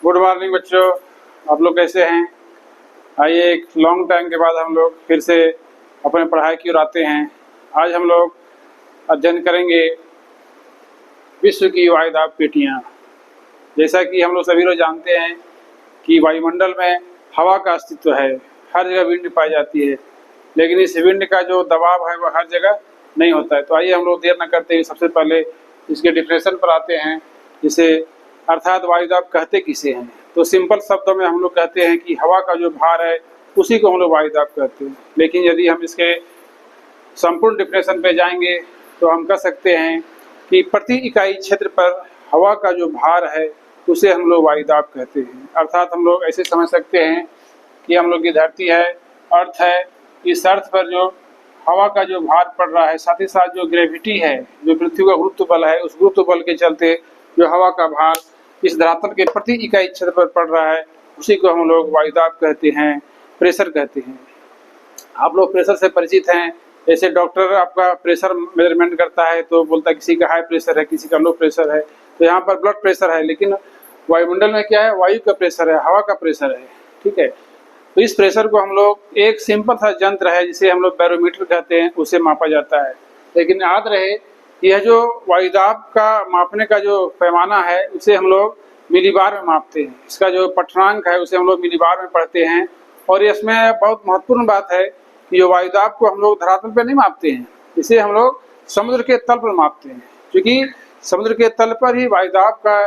Good morning बच्चों, आप लोग कैसे हैं? आइए, एक लॉन्ग टाइम के बाद हम लोग फिर से अपने पढ़ाई की ओर आते हैं। आज हम लोग अध्ययन करेंगे विश्व की वायुदाब पेटियाँ। जैसा कि हम लोग सभी लोग जानते हैं कि वायुमंडल में हवा का अस्तित्व है, हर जगह विंड पाई जाती है, लेकिन इस विंड का जो दबाव है वह हर जगह नहीं होता है। तो आइए हम लोग देर न करते हुए सबसे पहले इसके डिफिनेशन पर आते हैं, जिसे अर्थात वायुदाब कहते किसे हैं। तो सिंपल शब्दों में हम लोग कहते हैं कि हवा का जो भार है उसी को हम लोग वायुदाब कहते हैं। लेकिन यदि हम इसके संपूर्ण डिफिनेशन पे जाएंगे तो हम कह सकते हैं कि प्रति इकाई क्षेत्र पर हवा का जो भार है उसे हम लोग वायुदाब कहते हैं। अर्थात हम लोग ऐसे समझ सकते हैं कि हम लोग की धरती है, अर्थ है, इस अर्थ पर जो हवा का जो भार पड़ रहा है, साथ ही साथ जो ग्रेविटी है, जो पृथ्वी का गुरुत्व बल है, उस गुरुत्व बल के चलते जो हवा का भार इस धरातल के प्रति इकाई क्षेत्र पर पड़ रहा है उसी को हम लोग वायुदाब कहते हैं, प्रेशर कहते हैं। आप लोग प्रेशर से परिचित हैं। जैसे डॉक्टर आपका प्रेशर मेजरमेंट करता है तो बोलता है किसी का हाई प्रेशर है, किसी का लो प्रेशर है। तो यहाँ पर ब्लड प्रेशर है, लेकिन वायुमंडल में क्या है? वायु का प्रेशर है, हवा का प्रेशर है। ठीक है, तो इस प्रेशर को हम लोग एक सिंपल सा यंत्र है जिसे हम लोग बैरोमीटर कहते हैं, उसे मापा जाता है। लेकिन याद रहे, यह जो वायुदाब का मापने का जो पैमाना है उसे हम लोग मिलीबार में मापते हैं। इसका जो पठनांक है उसे हम लोग मिलीबार में पढ़ते हैं। और इसमें बहुत महत्वपूर्ण बात है कि जो वायुदाब को हम लोग धरातल पर नहीं मापते हैं, इसे हम लोग समुद्र के तल पर मापते हैं, क्योंकि समुद्र के तल पर ही वायुदाब का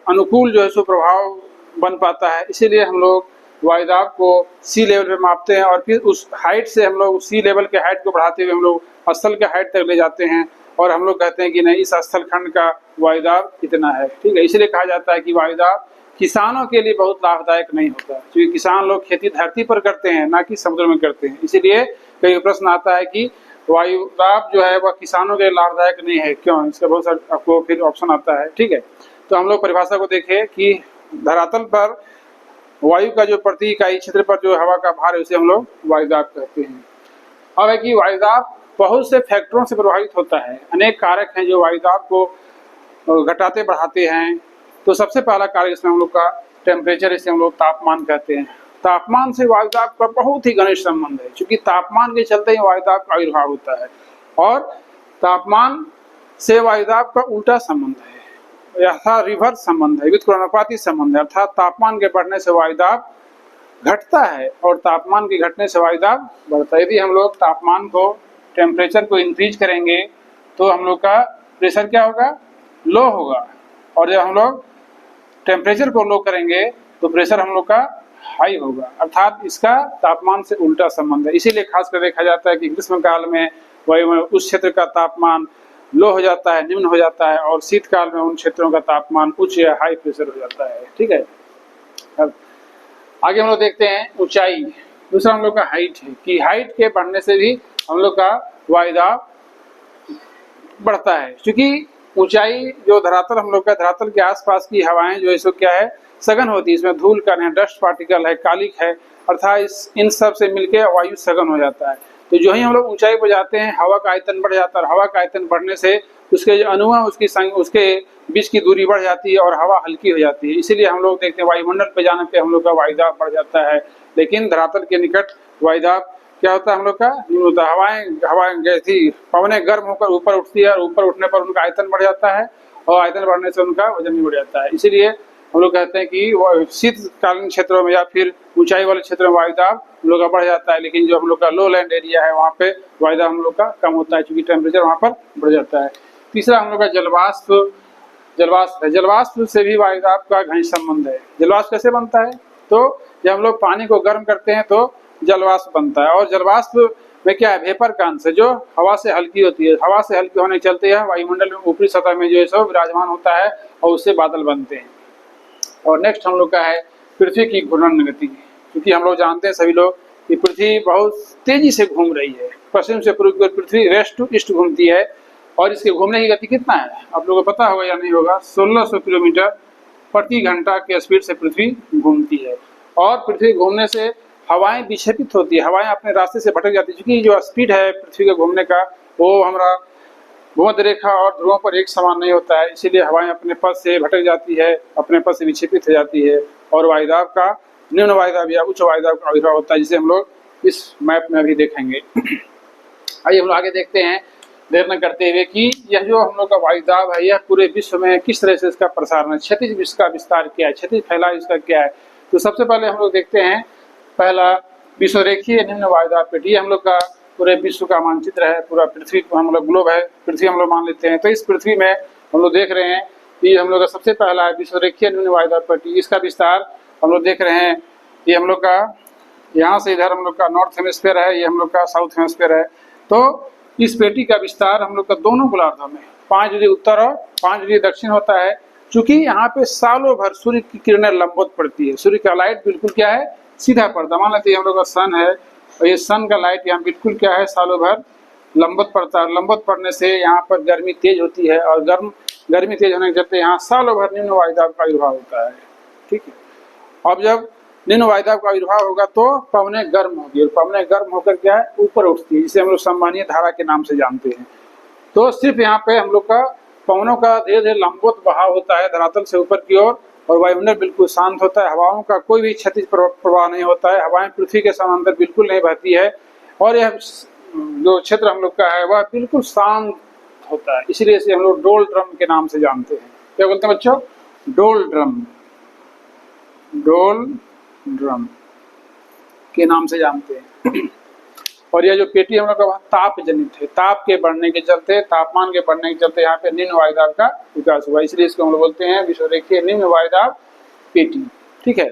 अनुकूल जो है सो प्रभाव बन पाता है। इसीलिए हम लोग वायुदाब को सी लेवल पे मापते हैं और फिर उस हाइट से हम लोग सी लेवल के हाइट को बढ़ाते हुए हम लोग स्थल के हाइट तक ले जाते हैं और हम लोग कहते हैं कि नहीं, इस स्थल खंड का वायुदाब इतना है। ठीक है, इसलिए कहा जाता है कि वायुदाब किसानों के लिए बहुत लाभदायक नहीं होता, क्योंकि किसान लोग खेती धरती पर करते हैं, ना कि समुद्र में करते हैं। इसीलिए कई प्रश्न आता है कि वायुदाब जो है वह किसानों के लिए लाभदायक नहीं है, क्यों? इसका बहुत सारा आपको फिर ऑप्शन आता है। ठीक है, तो हम लोग परिभाषा को देखें कि धरातल पर वायु का जो प्रति इकाई क्षेत्र पर जो हवा का भार है उसे हम लोग वायुदाब कहते हैं। अब है कि वायुदाब बहुत से फैक्टरों से प्रभावित होता है। अनेक कारक हैं जो वायुदाब को घटाते बढ़ाते हैं। तो सबसे पहला कारक इसमें हम लोग का टेम्परेचर, इसे हम लोग तापमान कहते हैं। तापमान से वायुदाब का बहुत ही घनिष्ठ संबंध है, क्योंकि तापमान के चलते ही वायुदाब का आविर्भाव होता है। और तापमान से वायुदाब का उल्टा संबंध है, यथा रिवर्स संबंध है, व्युत्क्रमानुपाती संबंध है। अर्थात तापमान के बढ़ने से वायुदाब घटता है और तापमान के घटने से वायुदाब बढ़ता है। यदि हम लोग तापमान को, टेम्परेचर को इंक्रीज करेंगे तो हम लोग का प्रेशर क्या होगा? लो होगा। और जब हम लोग टेम्परेचर को लो करेंगे तो प्रेशर हम लोग का हाई होगा। अर्थात इसका तापमान से उल्टा संबंध है। इसीलिए खासकर देखा जाता है कि ग्रीष्म काल में वायु उस क्षेत्र का तापमान लो हो जाता है, निम्न हो जाता है, और शीतकाल में उन क्षेत्रों का तापमान उच्च या हाई प्रेशर हो जाता है। ठीक है, अब आगे हम लोग देखते हैं ऊंचाई। दूसरा हम लोग का हाइट है कि हाइट के बढ़ने से भी हम लोग का वायुदाब बढ़ता है, क्योंकि ऊंचाई जो धरातल हम लोग का, धरातल के आसपास की हवाएं जो है सो क्या है? सघन होती है। इसमें धूल कण है, डस्ट पार्टिकल है, कालिक है, अर्थात इन सब से मिलकर वायु सघन हो जाता है। तो जो ही हम लोग ऊंचाई पर जाते हैं हवा का आयतन बढ़ जाता है, और हवा का आयतन बढ़ने से उसके जो अणु है उसके बीच की दूरी बढ़ जाती है और हवा हल्की हो जाती है। इसीलिए हम लोग देखते हैं वायुमंडल पे जाने पे हम लोग का वायुदाब बढ़ जाता है, लेकिन धरातल के निकट वायुदाब क्या होता है? हम लोग का न्यून होता है। हवाएं जैसी पवनें गर्म होकर ऊपर उठती है और ऊपर उठने पर उनका आयतन बढ़ जाता है और आयतन बढ़ने से उनका वजन भी बढ़ जाता है। इसीलिए हम लोग कहते हैं कि शीतकालीन क्षेत्रों में या फिर ऊंचाई वाले क्षेत्रों में वायुदाब हम लोग का बढ़ जाता है, लेकिन जो हम लोग का लो लैंड एरिया है वहाँ पे वायुदाब हम लोग का कम होता है, क्योंकि टेम्परेचर वहाँ पर बढ़ जाता है। तीसरा हम लोग का जलवाष्प है। जलवाष्प से भी वायुदाब का घनिष्ठ संबंध है। जलवाष्प कैसे बनता है? तो जब हम लोग पानी को गर्म करते हैं तो जलवाष्प बनता है, और जलवाष्प में क्या है? वेपर का अंश है जो हवा से हल्की होती है। हवा से हल्की होने के चलते है वायुमंडल में ऊपरी सतह में जो है सो विराजमान होता है और उससे बादल बनते हैं। और नेक्स्ट हम लोग का है पृथ्वी की घूर्णन गति, क्योंकि हम लोग जानते हैं सभी लोग कि पृथ्वी बहुत तेजी से घूम रही है। पश्चिम से पूर्व की ओर पृथ्वी वेस्ट टू ईस्ट घूमती है, और इसके घूमने की गति कितना है आप लोगों को पता होगा या नहीं होगा? 1600 किलोमीटर प्रति घंटा के स्पीड से पृथ्वी घूमती है। और पृथ्वी घूमने से हवाएं विक्षेपित होती है, हवाएं अपने रास्ते से भटक जाती है, क्योंकि जो स्पीड है पृथ्वी के घूमने का वो हमारा भूमध्य रेखा और ध्रुवों पर एक समान नहीं होता है, इसीलिए हवाएं अपने पथ से भटक जाती है, अपने पथ से विक्षेपित हो जाती है और वायुदाब का निम्न वायुदाब या उच्च वायुदाब का आविर्भाव होता है, जिसे हम लोग इस मैप में अभी देखेंगे। आइए हम लोग आगे देखते हैं देर न करते हुए कि यह जो हम लोग का वायुदाब है यह पूरे विश्व में किस तरह से इसका प्रसारण है, क्षैतिज विश्व का विस्तार क्या है, क्षैतिज फैलाव इसका क्या है। तो सबसे पहले हम लोग देखते हैं पहला विश्व रेखीय निम्न वायुदाब पेटी। हम लोग का पूरे विश्व का मानचित्र है, पूरा पृथ्वी को हम लोग ग्लोब है, पृथ्वी हम लोग मान लेते हैं। तो इस पृथ्वी में हम लोग देख रहे हैं कि हम लोग का सबसे पहला है विश्व रेखीय निम्न वायुदाब पेटी। इसका विस्तार हम लोग देख रहे हैं, ये हम लोग का यहाँ से इधर हम लोग का नॉर्थ हेमिस्फीयर है, ये हम लोग का साउथ हेमिस्फीयर है। तो इस पेटी का विस्तार हम लोग का दोनों गोलार्धों में 5 डिग्री उत्तर और 5 डिग्री दक्षिण होता है। चूंकि यहाँ पे सालों भर सूर्य की किरणें लंबवत पड़ती है, सूर्य का लाइट बिल्कुल क्या है, सीधा पड़ता है। मान लेते हैं हम लोग का सन है और ये सन का लाइट यहाँ बिल्कुल क्या है, सालों भर लंबवत पड़ता है। लंबवत पड़ने से यहाँ पर गर्मी तेज होती है और गर्मी तेज होने के चलते यहाँ सालों भर निम्न वायुदाब का आविर्भाव होता है। ठीक है, अब जब निम्न वायुदाब का आविर्भाव होगा तो पवनें गर्म होगी और पवनें गर्म होकर क्या है, ऊपर उठती है, जिसे हम लोग संवहनीय धारा के नाम से जानते हैं। तो सिर्फ यहाँ पे हम लोग का पवनों का धीरे धीरे लंबवत बहाव होता है धरातल से ऊपर की ओर और वायुमंडल बिल्कुल शांत होता है। हवाओं का कोई भी क्षैतिज प्रवाह नहीं होता है, हवाएं पृथ्वी के समानांतर बिल्कुल नहीं बहती है और यह जो क्षेत्र हम लोग का है वह बिल्कुल शांत होता है। इसीलिए इसे हम लोग डोल ड्रम के नाम से जानते हैं। क्या बोलते हैं बच्चों? डोल ड्रम, डोल ड्रम के नाम से जानते हैं। और यह जो पेटी हम लोग का ताप जनित है, ताप के बढ़ने के चलते, तापमान के बढ़ने के चलते यहाँ पे निम्न वायुदाब का विकास हुआ, इसलिए इसको हम लोग बोलते हैं विश्वरेखीय निम्न वायुदाब पेटी। ठीक है,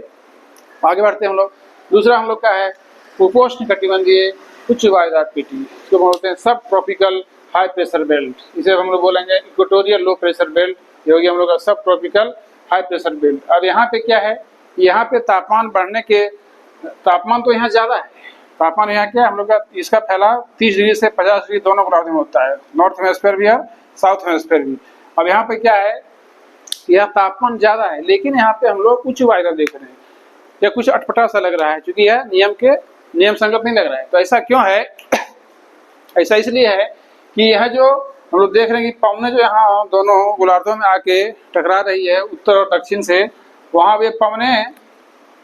आगे बढ़ते हैं हम लोग। दूसरा हम लोग का है उपोष्ण कटिबंधीय उच्च वायुदाब पेटी, इसको बोलते हैं सब ट्रॉपिकल हाई प्रेशर बेल्ट। इसे हम लोग बोलेंगे इक्वेटोरियल लो प्रेशर बेल्ट, ये हो गया हम लोग का सब ट्रॉपिकल हाई प्रेशर बेल्ट। अब यहाँ पे क्या है, यहाँ पे तापमान बढ़ने के, तापमान तो यहाँ ज्यादा है, तापमान यहाँ क्या है हम लोग का, इसका फैलाव 30 डिग्री से 50 डिग्री दोनों गोलार्ध में होता है, नॉर्थ हेमिस्फीयर भी और साउथ हेमिस्फीयर भी। अब यहाँ पे क्या है, यह तापमान ज्यादा है लेकिन यहाँ पे हम लोग उच्च वायुदाब देख रहे हैं। यह कुछ अटपटा सा लग रहा है क्योंकि यह नियम संगत नहीं लग रहा है। तो ऐसा क्यों है? ऐसा इसलिए है कि यह जो हम लोग देख रहे हैं कि पवनें जो यहाँ दोनों गोलार्धों में आके टकरा रही है उत्तर और दक्षिण से, वहाँ वे पवनें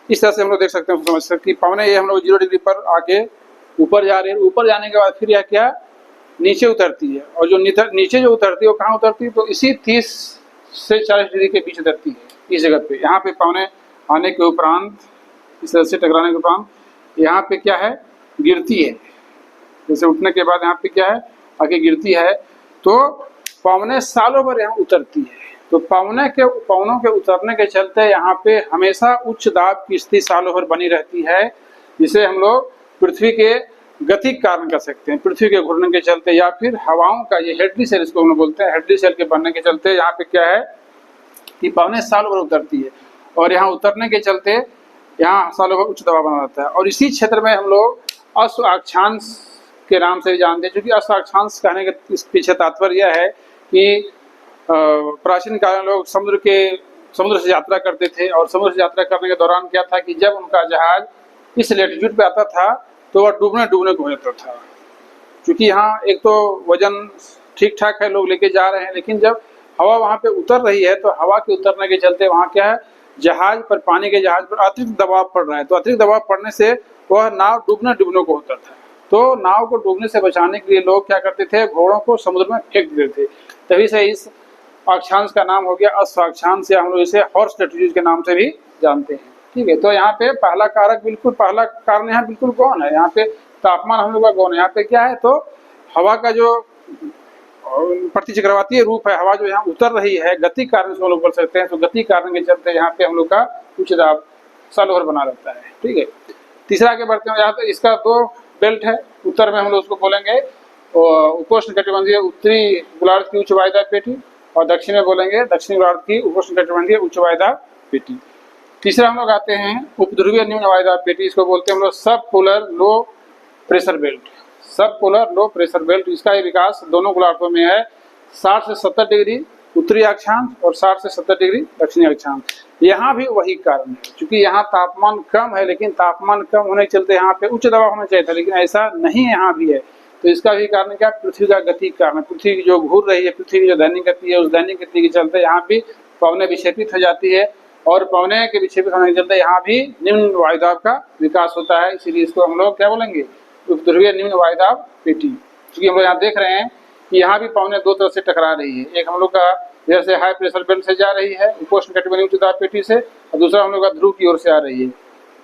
इस तरह से हम लोग देख सकते हैं, समझ सकते कि पवनें ये हम लोग 0 डिग्री पर आके ऊपर जा रही है। ऊपर जाने के बाद फिर यह क्या नीचे उतरती है और जो नीचे जो उतरती है वो कहाँ उतरती है, तो इसी 30 से 40 डिग्री के बीच उतरती है इस जगह पे। यहाँ पे पवनें आने के उपरांत, इस तरह से टकराने के उपरांत यहाँ पे क्या है, गिरती है। जैसे उठने के बाद यहाँ पे क्या है, आगे गिरती है। तो पवनें सालों भर यहाँ उतरती है। तो पवनों के उतरने के चलते यहाँ पे हमेशा उच्च दाब की स्थिति सालों भर बनी रहती है, जिसे हम लोग पृथ्वी के गति के कारण कर सकते हैं, पृथ्वी के घूर्णन के चलते, या फिर हवाओं का ये हेडली सेल इसको हम लोग बोलते हैं, हेडली सेल के बनने के चलते यहाँ पे क्या है कि पवनें सालों भर उतरती है और यहाँ उतरने के चलते यहाँ सालों भर उच्च दबाव बना रहता है। और इसी क्षेत्र में हम लोग अश्व अक्षांश के नाम से जानते हैं, क्योंकि अश्व अक्षांश कहने के पीछे तात्पर्य यह है कि प्राचीन काल में लोग समुद्र से यात्रा करते थे और समुद्र से यात्रा करने के दौरान क्या था कि जब उनका जहाज इस लेटीट्यूड पे आता था तो वह डूबने को हो जाता था। क्योंकि यहाँ एक तो वजन ठीक ठाक है, लोग लेके जा रहे हैं, लेकिन जब हवा वहाँ पे उतर रही है तो हवा के उतरने के चलते वहाँ क्या है, जहाज पर, पानी के जहाज पर अतिरिक्त दबाव पड़ रहा है। तो अतिरिक्त दबाव पड़ने से वह नाव डूबने को होता था। तो नाव को डूबने से बचाने के लिए लोग क्या करते थे, घोड़ों को समुद्र में फेंक देते थे। तभी से इस अक्षांश का नाम हो गया अश्व अक्षांश, या हम लोग इसे हॉर्स लेटीट्यूड के नाम से भी जानते हैं। ठीक है, तो यहाँ पे पहला कारण यहाँ बिल्कुल गौण है। यहाँ पे तापमान हम लोग का गौण है। यहाँ पे क्या है, तो हवा का जो प्रतिचक्रवातीय रूप है, हवा जो यहाँ उतर रही है, गति कारण से हम लोग बोल सकते हैं। तो गति कारण के चलते यहाँ पे हम लोग का उच्च दाब सालों भर बना रहता है। ठीक है, तीसरा आगे बढ़ते हैं। यहाँ पे इसका 2 बेल्ट है। उत्तर में हम लोग उसको बोलेंगे उपोष्ण कटिबंधीय उत्तरी गोलार्ध की उच्च वायुदाब पेटी, और दक्षिण में बोलेंगे दक्षिणी गोलार्ध की उपोष्ण कटिबंधीय उच्च वायुदाब पेटी। तीसरा हम लोग आते हैं उपध्रुवीय निम्न वायुदाब पेटी, इसको बोलते हैं हम लोग सब पोलर लो प्रेशर बेल्ट। सब पोलर लो प्रेशर बेल्ट, इसका विकास दोनों गोलार्धों में है, 60 से 70 डिग्री उत्तरी अक्षांश और 60 से 70 डिग्री दक्षिणी अक्षांश। यहाँ भी वही कारण है, क्योंकि यहाँ तापमान कम है, लेकिन तापमान कम होने के चलते यहाँ पे उच्च दबाव होना चाहिए था, लेकिन ऐसा नहीं यहाँ भी है। तो इसका भी कारण क्या, पृथ्वी का गति का कारण, पृथ्वी की जो घूर रही है, पृथ्वी की जो दैनिक गति है, उस दैनिक गति के चलते यहाँ भी पवनें विक्षेपित हो जाती है, और पवनें के विक्षेपित होने के चलते यहाँ भी निम्न वायुदाब का विकास होता है। इसीलिए इसको हम लोग क्या बोलेंगे, उपध्रुवीय निम्न वायुदाब पेटी। क्योंकि हम लोग यहाँ देख रहे हैं कि यहाँ भी पवनें दो तरफ से टकरा रही है, एक हम लोग का इधर से हाई प्रेशर बेल्ट से जा रही है उपोष्ण कटिबंधीय उच्च दाब पेटी से, और दूसरा हम लोग का ध्रुव की ओर से आ रही है।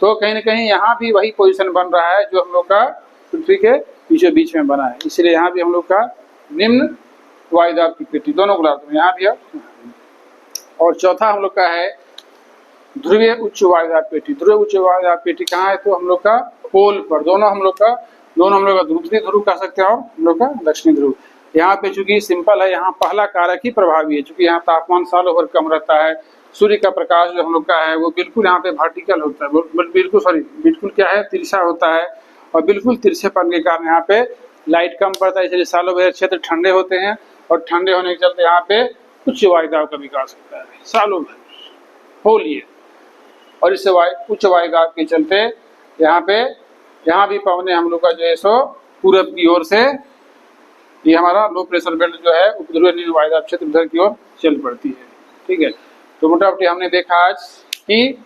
तो कहीं ना कहीं यहाँ भी वही पोजीशन बन रहा है जो हम लोग का पृथ्वी के बीचों बीच में बना है, इसलिए यहाँ भी हम लोग का निम्न वायुदाब की पेटी दोनों गोलार्ध में यहाँ भी है। और चौथा हम लोग का है ध्रुवीय उच्च वायुदाब पेटी। ध्रुवीय उच्च वायुदाब पेटी कहाँ है, तो हम लोग का पोल पर, दोनों हम लोग का उत्तरी ध्रुव कह सकते हैं और हम लोग का दक्षिणी ध्रुव। यहाँ पे चूंकि सिंपल है, यहाँ पहला कारक ही प्रभावी है, चूंकि यहाँ तापमान सालों भर कम रहता है, सूर्य का प्रकाश जो हम लोग का है वो बिल्कुल यहाँ पे वर्टिकल होता है, बिल्कुल क्या है, तिरछा होता है, और बिल्कुल तिरछेपन के कारण यहाँ पे लाइट कम पड़ता है, इसलिए सालों भर क्षेत्र ठंडे होते हैं, और ठंडे होने के चलते यहाँ पे उच्च वायुदाब का विकास होता है सालों भर होल ईयर। और इससे उच्च वायुदाब के चलते यहाँ भी पवनें हम लोग का जो है सो पूरब की ओर से, ये हमारा लो प्रेशर बेल्ट जो है उपध्रुवीय निम्न वायुदाब क्षेत्र उधर की ओर चल पड़ती है। ठीक है, तो मोटा मोटी हमने देखा आज कि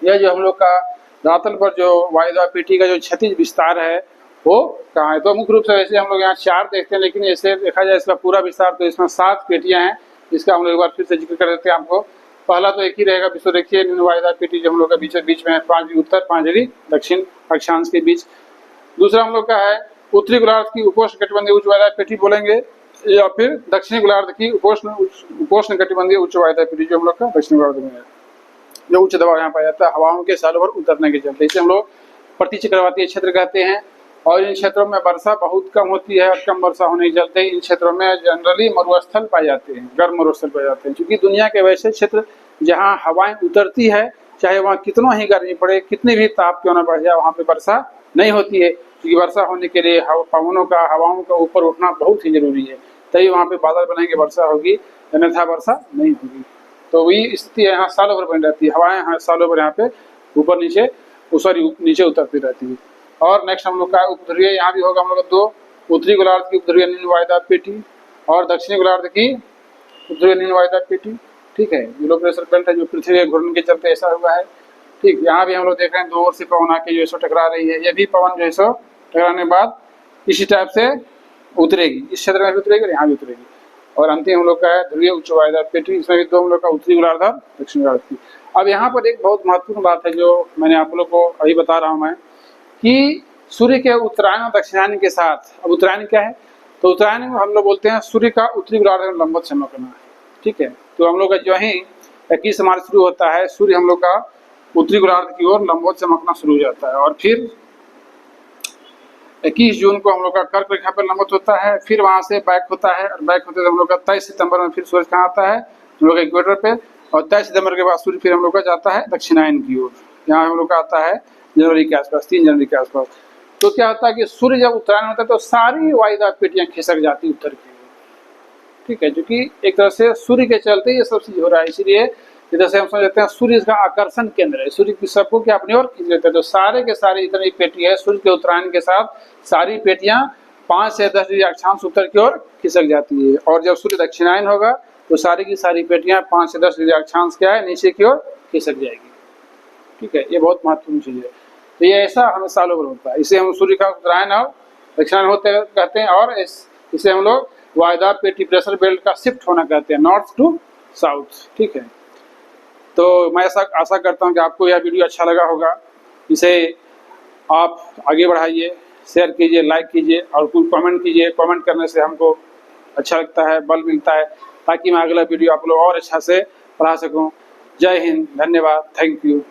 यह जो हम लोग का धरातल पर जो वायुदाब पेटी का जो क्षैतिज विस्तार है वो कहाँ है। तो मुख्य रूप से वैसे हम लोग यहाँ 4 देखते हैं, लेकिन ऐसे देखा जाए इसका पूरा विस्तार तो इसमें 7 पेटियां हैं, जिसका हम लोग एक बार फिर से जिक्र कर देते हैं आपको। पहला तो एक ही रहेगा, विश्व देखिए निम्न वायुदाब पेटी जो हम लोग का बीच में 5 डिग्री उत्तर 5 डिग्री दक्षिण अक्षांश के बीच। दूसरा हम लोग का है उत्तरी गोलार्ध की उपोष्ण कटिबंधीय उच्च वायुदाब पेटी बोलेंगे, या फिर दक्षिणी गोलार्ध की उपोष्ण कटिबंधीय उच्च वायुदाब पेटी जो हम लोग का दक्षिणी गोलार्ध में है, जो उच्च दबाव यहाँ पाया जाता है हवाओं के सालों भर उतरने के चलते, इसे हम लोग प्रतिचक्रवातीय क्षेत्र कहते हैं। और इन क्षेत्रों में वर्षा बहुत कम होती है, और कम वर्षा होने के चलते इन क्षेत्रों में जनरली मरुस्थल पाए जाते हैं, गर्म मरुस्थल पाए जाते हैं। क्योंकि दुनिया के वैसे क्षेत्र जहाँ हवाएं उतरती है, चाहे वहाँ कितना ही गर्मी पड़े, कितनी भी ताप क्यों न बढ़ जाए, वहाँ पे वर्षा नहीं होती है। क्योंकि वर्षा होने के लिए पवनों का, हवाओं का ऊपर उठना बहुत ही जरूरी है, तभी वहाँ पे बादल बनेंगे, वर्षा होगी, अन्यथा वर्षा नहीं होगी। तो वही स्थिति यहाँ सालों भर बनी रहती है, हवाएं सालों भर यहाँ पे ऊपर नीचे नीचे उतरती रहती है। और नेक्स्ट हम लोग का उपध्रुवीय, यहाँ भी होगा हम लोग 2, उत्तरी गोलार्ध की उपध्रुवीय निम्न वायुदाब पेटी और दक्षिणी गोलार्ध की उपध्रुवीय निम्न वायुदाब पेटी। ठीक है, लो प्रेशर बेल्ट है जो पृथ्वी के घूर्णन के चलते ऐसा हुआ है। ठीक, यहाँ भी हम लोग देख रहे हैं 2 ओर से पवन आके जो है सो टकरा रही है, ये भी पवन जो है सो टकराने के बाद इसी टाइप से उतरेगी, इस क्षेत्र में भी उतरेगी और यहाँ भी उतरेगी। और अंतिम हम लोग का है ध्रुवीय उच्च वायुदाब पेटी, इसमें भी 2 हम लोग का उत्तरी गोलार्ध और दक्षिणी गोलार्ध की। अब यहाँ पर एक बहुत महत्वपूर्ण बात है जो मैंने आप लोग को अभी बता रहा हूँ मैं, कि सूर्य के उत्तरायण और दक्षिणायन के साथ, अब उत्तरायण क्या है, तो उत्तरायण में हम लोग बोलते हैं सूर्य का उत्तरी गोलार्ध में लंबवत चमकना। ठीक है, तो हम लोग का जो ही 21 मार्च शुरू होता है, सूर्य हम लोग का उत्तरी गोलार्ध की ओर लंबवत चमकना शुरू हो जाता है, और फिर 21 जून को हम लोग का कर्क रेखा पर लंबवत होता है, फिर वहां से बैक होता है, और बैक होते हम लोग का 23 सितंबर में फिर सूर्य कहाँ आता है, हम लोग इक्वेटर पे, और 23 सितंबर के बाद सूर्य फिर हम लोग का जाता है दक्षिणायन की ओर, यहाँ हम लोग का आता है जनवरी के आसपास, 3 जनवरी के आसपास। तो क्या होता है कि सूर्य जब उत्तरायण होता है तो सारी वायुदाब पेटियां खिसक जाती उत्तर की ओर। ठीक है, क्योंकि एक तरह से सूर्य के चलते ये सब चीज हो रहा है, इसलिए जैसे हम समझ लेते हैं सूर्य इसका आकर्षण केंद्र है, सूर्य की सबको क्या अपनी ओर खींच लेते हैं। तो सारे के सारे जितनी पेटी है सूर्य के उत्तरायण के साथ सारी पेटियां 5 से 10 डिग्री अक्षांश उत्तर की ओर खिसक जाती है, और जब सूर्य दक्षिणायन होगा तो सारी की सारी पेटियां 5 से 10 डिग्री अक्षांश क्या है नीचे की ओर खिसक जाएगी। ठीक है, ये बहुत महत्वपूर्ण चीज है। तो ये ऐसा हमें सालों भर होता है, इसे हम सूर्य का उत्तरायण और दक्षिणायन होते कहते हैं, और इसे हम लोग वायुदाब पेटी प्रेशर बेल्ट का शिफ्ट होना कहते हैं, नॉर्थ टू साउथ। ठीक है, तो मैं ऐसा आशा करता हूँ कि आपको यह वीडियो अच्छा लगा होगा, इसे आप आगे बढ़ाइए, शेयर कीजिए, लाइक कीजिए, और कुछ कमेंट कीजिए। कमेंट करने से हमको अच्छा लगता है, बल मिलता है, ताकि मैं अगला वीडियो आप लोग और अच्छा से पढ़ा सकूँ। जय हिंद, धन्यवाद, थैंक यू।